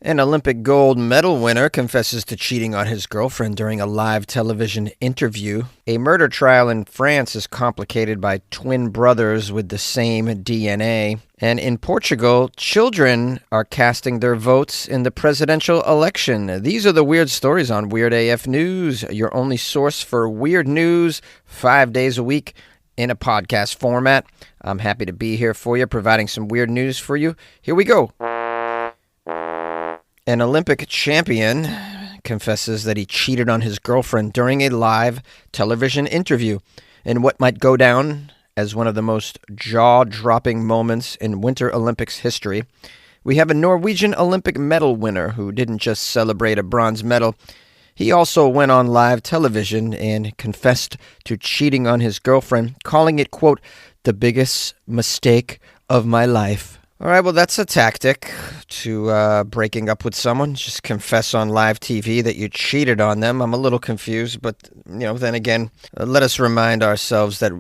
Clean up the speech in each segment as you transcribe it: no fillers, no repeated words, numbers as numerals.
An Olympic gold medal winner confesses to cheating on his girlfriend during a live television interview. A murder trial in France is complicated by twin brothers with the same DNA. And in Portugal, children are casting their votes in the presidential election. These are the weird stories on Weird AF News, your only source for weird news 5 days a week in a podcast format. I'm happy to be here for you, providing some weird news for you. Here we go. An Olympic champion confesses that he cheated on his girlfriend during a live television interview in what might go down as one of the most jaw-dropping moments in Winter Olympics history. We have a Norwegian Olympic medal winner who didn't just celebrate a bronze medal. He also went on live television and confessed to cheating on his girlfriend, calling it, quote, the biggest mistake of my life. All right, well, that's a tactic to breaking up with someone. Just confess on live TV that you cheated on them. I'm a little confused, but, then again, let us remind ourselves that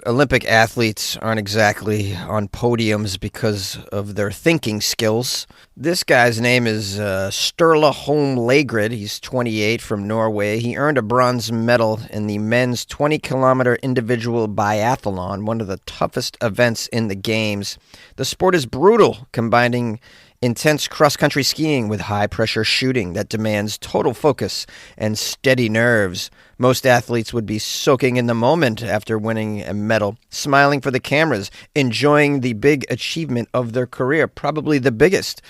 Olympic athletes aren't exactly on podiums because of their thinking skills. This guy's name is Sturla Holm Lagerud. He's 28 from Norway. He earned a bronze medal in the men's 20-kilometer individual biathlon, one of the toughest events in the games. The sport is brutal, combining intense cross-country skiing with high-pressure shooting that demands total focus and steady nerves. Most athletes would be soaking in the moment after winning a medal, smiling for the cameras, enjoying the big achievement of their career, probably the biggest.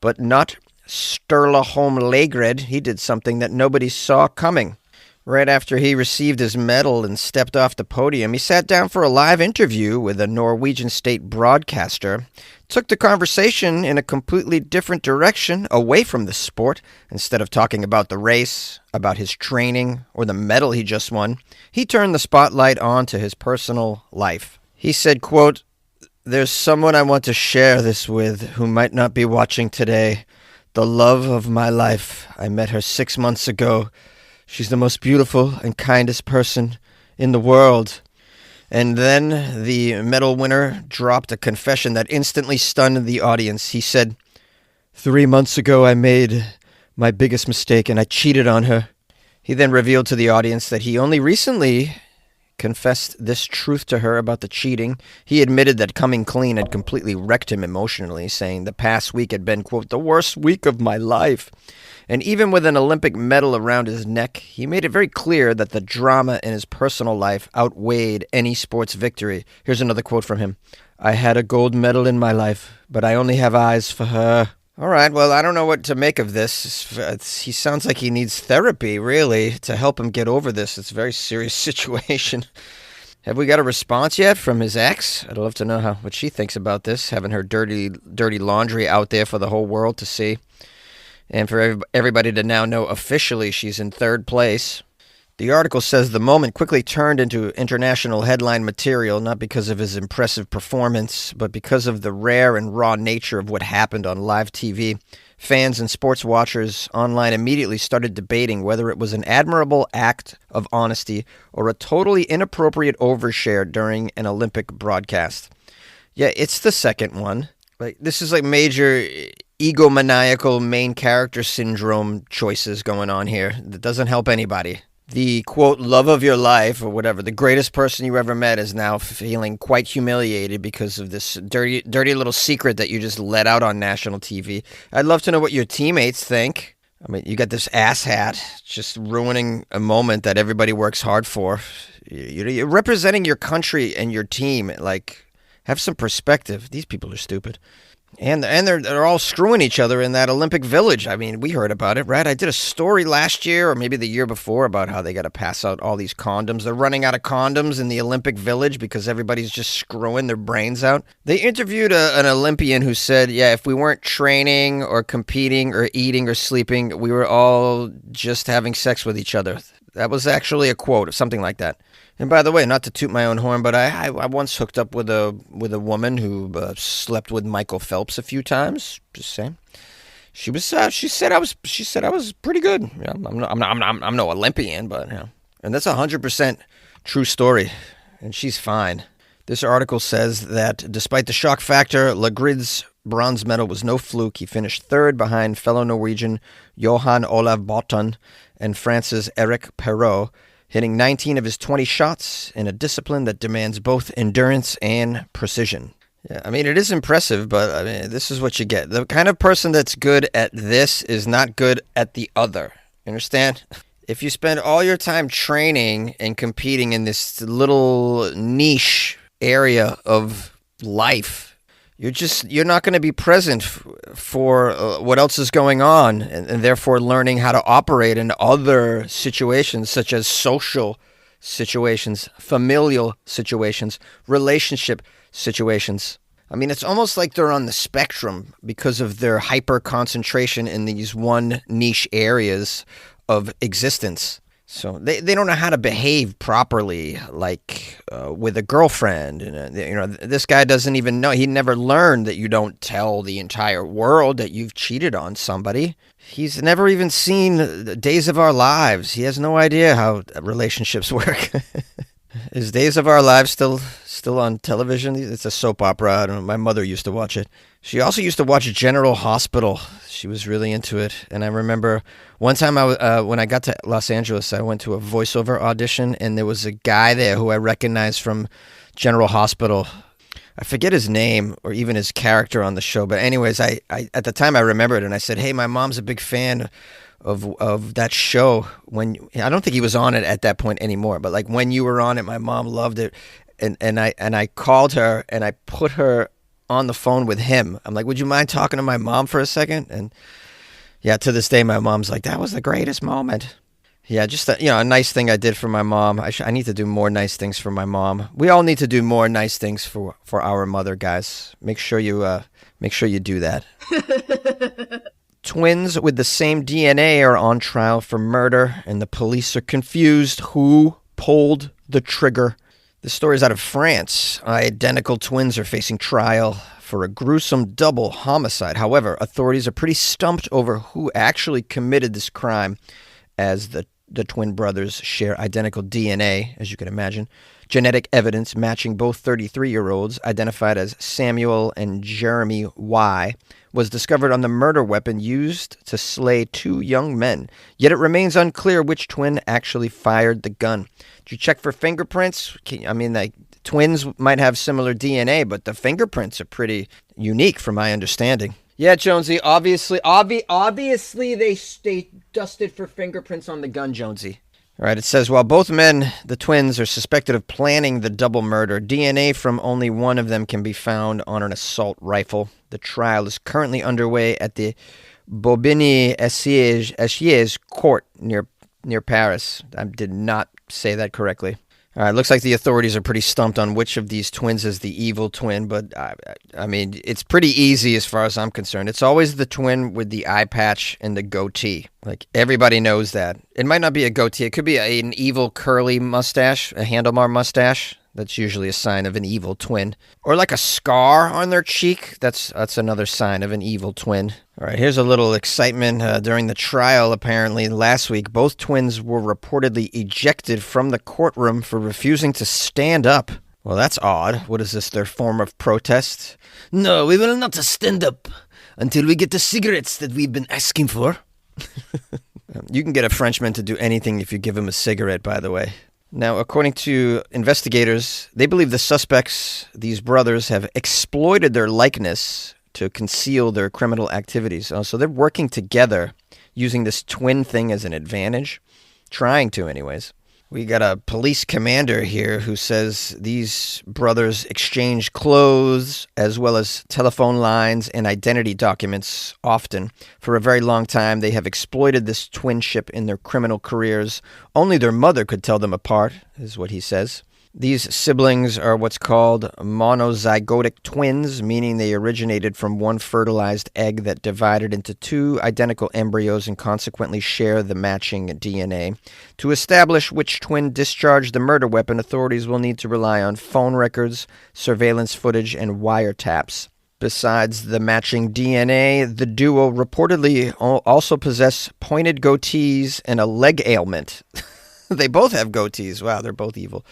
But not Sturla Holm Lagerud. He did something that nobody saw coming. Right after he received his medal and stepped off the podium, he sat down for a live interview with a Norwegian state broadcaster, took the conversation in a completely different direction, away from the sport. Instead of talking about the race, about his training, or the medal he just won, he turned the spotlight on to his personal life. He said, quote, there's someone I want to share this with who might not be watching today. The love of my life. I met her 6 months ago. She's the most beautiful and kindest person in the world. And then the medal winner dropped a confession that instantly stunned the audience. He said, 3 months ago I made my biggest mistake and I cheated on her. He then revealed to the audience that he only recently confessed this truth to her about the cheating. He admitted that coming clean had completely wrecked him emotionally, saying the past week had been, quote, the worst week of my life. And even with an Olympic medal around his neck, he made it very clear that the drama in his personal life outweighed any sports victory. Here's another quote from him. I had a gold medal in my life, but I only have eyes for her. All right, well, I don't know what to make of this. He sounds like he needs therapy, really, to help him get over this. It's a very serious situation. Have we got a response yet from his ex? I'd love to know what she thinks about this, having her dirty laundry out there for the whole world to see. And for everybody to now know officially she's in third place. The article says the moment quickly turned into international headline material, not because of his impressive performance, but because of the rare and raw nature of what happened on live TV. Fans and sports watchers online immediately started debating whether it was an admirable act of honesty or a totally inappropriate overshare during an Olympic broadcast. Yeah, it's the second one. This is like major egomaniacal main character syndrome choices going on here. That doesn't help anybody. The, quote, love of your life, or whatever, the greatest person you ever met is now feeling quite humiliated because of this dirty little secret that you just let out on national TV. I'd love to know what your teammates think. I mean, you got this asshat just ruining a moment that everybody works hard for. You're representing your country and your team. Like, have some perspective. These people are stupid. And they're all screwing each other in that Olympic Village. I mean, we heard about it, right? I did a story last year or maybe the year before about how they got to pass out all these condoms. They're running out of condoms in the Olympic Village because everybody's just screwing their brains out. They interviewed an Olympian who said, yeah, if we weren't training or competing or eating or sleeping, we were all just having sex with each other. That was actually a quote, something like that. And by the way, not to toot my own horn, but I once hooked up with a woman who slept with Michael Phelps a few times. Just saying. She said I was pretty good. Yeah, I'm no Olympian, but yeah. And that's 100% true story. And she's fine. This article says that despite the shock factor, Lagerud's bronze medal was no fluke. He finished third behind fellow Norwegian Johan Olav Botten and France's Eric Perrault, hitting 19 of his 20 shots in a discipline that demands both endurance and precision. Yeah, I mean, it is impressive, but I mean, this is what you get. The kind of person that's good at this is not good at the other. You understand? If you spend all your time training and competing in this little niche area of life, you're not going to be present for what else is going on, and therefore learning how to operate in other situations such as social situations, familial situations, relationship situations. I mean, it's almost like they're on the spectrum because of their hyper concentration in these one niche areas of existence. So they don't know how to behave properly, like with a girlfriend. And, this guy doesn't even know. He never learned that you don't tell the entire world that you've cheated on somebody. He's never even seen Days of Our Lives. He has no idea how relationships work. Is Days of Our Lives still on television? It's a soap opera. I don't know. My mother used to watch it. She also used to watch General Hospital. She was really into it. And I remember one time when I got to Los Angeles, I went to a voiceover audition, and there was a guy there who I recognized from General Hospital. I forget his name or even his character on the show. But anyways, I at the time I remembered, and I said, hey, my mom's a big fan of that show. I don't think he was on it at that point anymore, but like when you were on it, my mom loved it. And I called her and I put her on the phone with him. I'm like, would you mind talking to my mom for a second? And yeah, to this day, my mom's like, that was the greatest moment. Yeah, just a nice thing I did for my mom. I need to do more nice things for my mom. We all need to do more nice things for our mother, guys. Make sure you do that. Twins with the same DNA are on trial for murder, and the police are confused. Who pulled the trigger? The story is out of France. Identical twins are facing trial for a gruesome double homicide. However, authorities are pretty stumped over who actually committed this crime, as the twin brothers share identical DNA, as you can imagine. Genetic evidence matching both 33-year-olds, identified as Samuel and Jeremy Y., was discovered on the murder weapon used to slay two young men. Yet it remains unclear which twin actually fired the gun. Did you check for fingerprints? I mean, like, twins might have similar DNA, but the fingerprints are pretty unique from my understanding. Yeah, Jonesy, obviously they dusted for fingerprints on the gun, Jonesy. All right, it says, while both men, the twins, are suspected of planning the double murder, DNA from only one of them can be found on an assault rifle. The trial is currently underway at the Bobigny-Assies court near Paris. I did not say that correctly. All right, looks like the authorities are pretty stumped on which of these twins is the evil twin, but I mean, it's pretty easy as far as I'm concerned. It's always the twin with the eye patch and the goatee. Like, everybody knows that. It might not be a goatee. It could be an evil curly mustache, a handlebar mustache. That's usually a sign of an evil twin. Or like a scar on their cheek. That's another sign of an evil twin. All right, here's a little excitement during the trial. Apparently, last week, both twins were reportedly ejected from the courtroom for refusing to stand up. Well, that's odd. What is this, their form of protest? No, we will not stand up until we get the cigarettes that we've been asking for. You can get a Frenchman to do anything if you give him a cigarette, by the way. Now, according to investigators, they believe the suspects, these brothers, have exploited their likeness to conceal their criminal activities. So they're working together, using this twin thing as an advantage. Trying to, anyways. We got a police commander here who says these brothers exchanged clothes as well as telephone lines and identity documents often. For a very long time, they have exploited this twinship in their criminal careers. Only their mother could tell them apart, is what he says. These siblings are what's called monozygotic twins, meaning they originated from one fertilized egg that divided into two identical embryos and consequently share the matching DNA. To establish which twin discharged the murder weapon, authorities will need to rely on phone records, surveillance footage, and wiretaps. Besides the matching DNA, the duo reportedly also possess pointed goatees and a leg ailment. They both have goatees. Wow, they're both evil.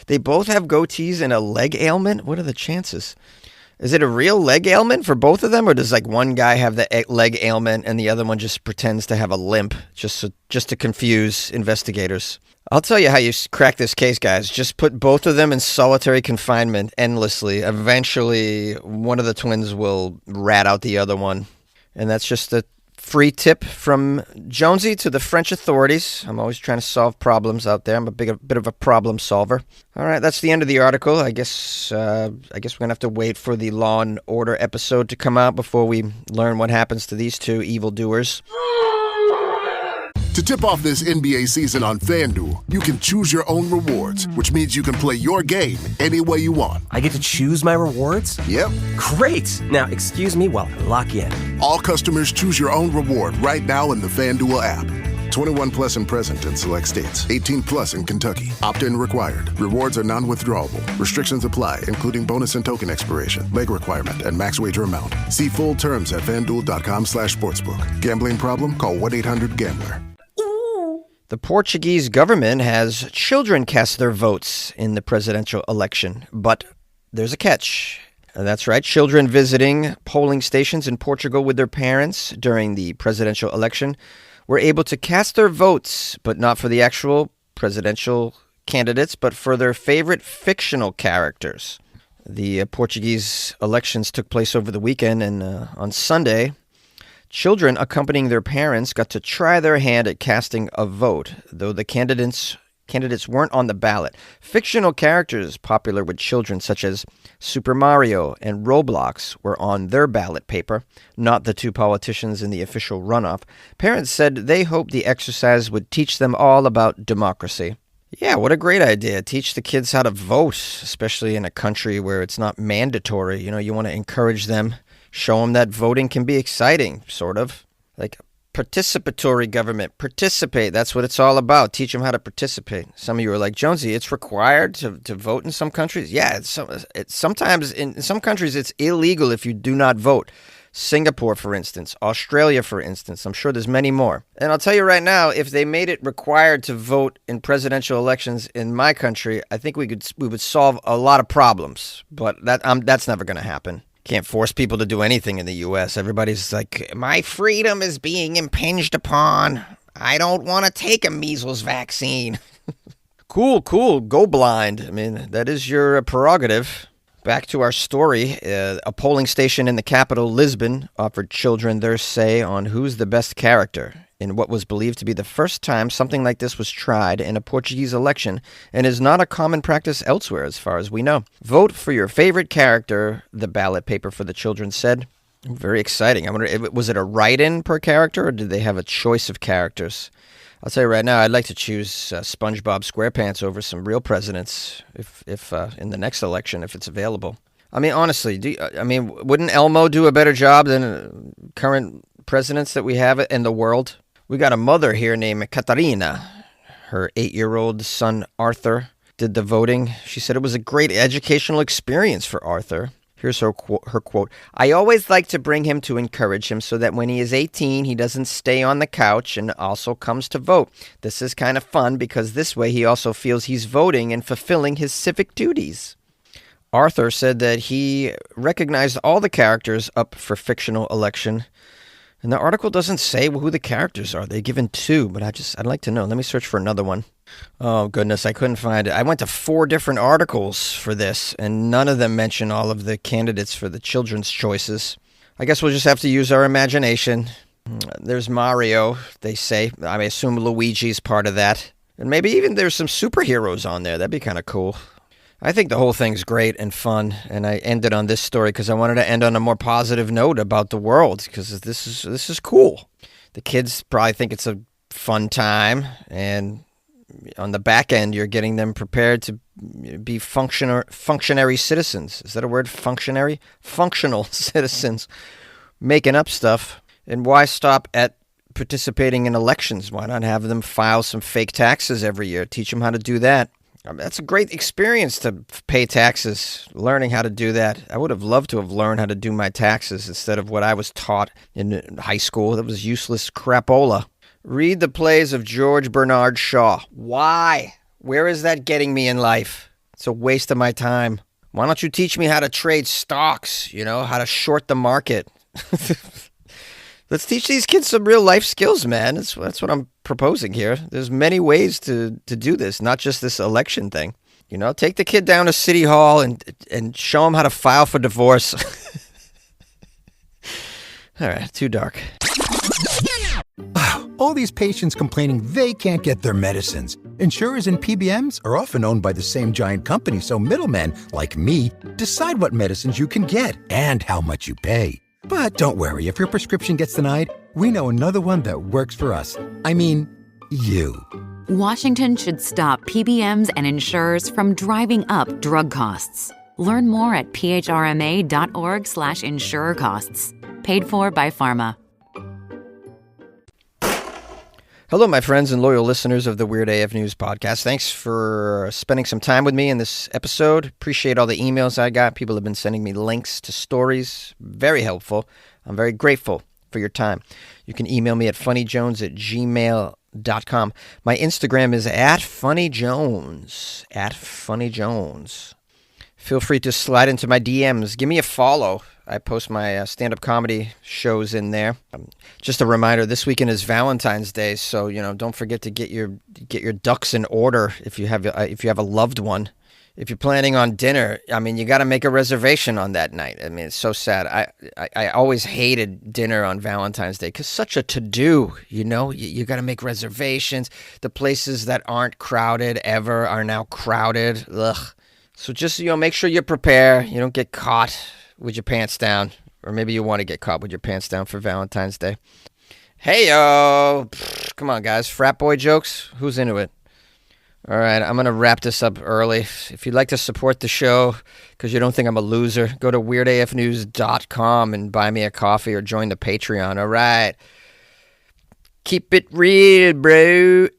They both have goatees and a leg ailment? What are the chances? Is it a real leg ailment for both of them, or does like one guy have the leg ailment and the other one just pretends to have a limp just to confuse investigators? I'll tell you how you crack this case, guys. Just put both of them in solitary confinement endlessly. Eventually, one of the twins will rat out the other one. And that's just a free tip from Jonesy to the French authorities. I'm always trying to solve problems out there. I'm a bit of a problem solver. All right, that's the end of the article. I guess we're gonna have to wait for the Law and Order episode to come out before we learn what happens to these two evildoers. To tip off this NBA season on FanDuel, you can choose your own rewards, which means you can play your game any way you want. I get to choose my rewards? Yep. Great! Now, excuse me while I lock in. All customers choose your own reward right now in the FanDuel app. 21 plus and present in select states. 18 plus in Kentucky. Opt-in required. Rewards are non-withdrawable. Restrictions apply, including bonus and token expiration, leg requirement, and max wager amount. See full terms at FanDuel.com/sportsbook. Gambling problem? Call 1-800-GAMBLER. The Portuguese government has children cast their votes in the presidential election, but there's a catch. That's right, children visiting polling stations in Portugal with their parents during the presidential election were able to cast their votes, but not for the actual presidential candidates, but for their favorite fictional characters. The Portuguese elections took place over the weekend, and on Sunday, children accompanying their parents got to try their hand at casting a vote, though the candidates weren't on the ballot. Fictional characters popular with children, such as Super Mario and Roblox, were on their ballot paper, not the two politicians in the official runoff. Parents said they hoped the exercise would teach them all about democracy. Yeah, what a great idea. Teach the kids how to vote, especially in a country where it's not mandatory. You know, you want to encourage them. Show them that voting can be exciting, sort of. Like participatory government. Participate. That's what it's all about. Teach them how to participate. Some of you are like, Jonesy, it's required to vote in some countries? Yeah, sometimes in some countries it's illegal if you do not vote. Singapore, for instance. Australia, for instance. I'm sure there's many more. And I'll tell you right now, if they made it required to vote in presidential elections in my country, I think we would solve a lot of problems. But that's never going to happen. Can't force people to do anything in the U.S. Everybody's like, my freedom is being impinged upon. I don't want to take a measles vaccine. Cool. Go blind. I mean, that is your prerogative. Back to our story. A polling station in the capital, Lisbon, offered children their say on who's the best character in what was believed to be the first time something like this was tried in a Portuguese election, and is not a common practice elsewhere as far as we know. Vote for your favorite character, the ballot paper for the children said. Very exciting. I wonder, was it a write-in per character, or did they have a choice of characters? I'll tell you right now, I'd like to choose SpongeBob SquarePants over some real presidents if in the next election, if it's available. I mean, honestly, wouldn't Elmo do a better job than current presidents that we have in the world? We got a mother here named Catarina. Her 8-year-old son, Arthur, did the voting. She said it was a great educational experience for Arthur. Here's her quote. I always like to bring him to encourage him so that when he is 18, he doesn't stay on the couch and also comes to vote. This is kind of fun because this way he also feels he's voting and fulfilling his civic duties. Arthur said that he recognized all the characters up for fictional election. And the article doesn't say who the characters are. They're given 2, but I'd like to know. Let me search for another one. Oh, goodness, I couldn't find it. I went to 4 different articles for this, and none of them mention all of the candidates for the children's choices. I guess we'll just have to use our imagination. There's Mario, they say. I assume Luigi's part of that. And maybe even there's some superheroes on there. That'd be kind of cool. I think the whole thing's great and fun, and I ended on this story because I wanted to end on a more positive note about the world, because this is cool. The kids probably think it's a fun time, and on the back end, you're getting them prepared to be functionary citizens. Is that a word? Functionary? Functional citizens. Making up stuff. And why stop at participating in elections? Why not have them file some fake taxes every year? Teach them how to do that. That's a great experience to pay taxes, learning how to do that. I would have loved to have learned how to do my taxes instead of what I was taught in high school. That was useless crapola. Read the plays of George Bernard Shaw. Why? Where is that getting me in life? It's a waste of my time. Why don't you teach me how to trade stocks, how to short the market? Let's teach these kids some real life skills, man. That's what I'm proposing here. There's many ways to do this, not just this election thing. Take the kid down to City Hall and show him how to file for divorce. All right, too dark. All these patients complaining they can't get their medicines. Insurers and PBMs are often owned by the same giant company, so middlemen, like me, decide what medicines you can get and how much you pay. But don't worry, if your prescription gets denied, we know another one that works for us. I mean, you. Washington should stop PBMs and insurers from driving up drug costs. Learn more at phrma.org/insurer costs. Paid for by Pharma. Hello, my friends and loyal listeners of the Weird AF News podcast. Thanks for spending some time with me in this episode. Appreciate all the emails I got. People have been sending me links to stories. Very helpful. I'm very grateful for your time. You can email me at funnyjones@gmail.com. My Instagram is @funnyjones. @funnyjones. Feel free to slide into my DMs. Give me a follow. I post my stand-up comedy shows in there. Just a reminder, this weekend is Valentine's Day, so don't forget to get your ducks in order if you have a loved one. If you're planning on dinner, you got to make a reservation on that night. It's so sad. I always hated dinner on Valentine's Day because such a to-do, You got to make reservations. The places that aren't crowded ever are now crowded. Ugh. So just, make sure you prepare. You don't get caught with your pants down. Or maybe you want to get caught with your pants down for Valentine's Day. Hey, yo. Come on, guys. Frat boy jokes? Who's into it? All right, I'm going to wrap this up early. If you'd like to support the show because you don't think I'm a loser, go to weirdafnews.com and buy me a coffee or join the Patreon. All right. Keep it real, bro.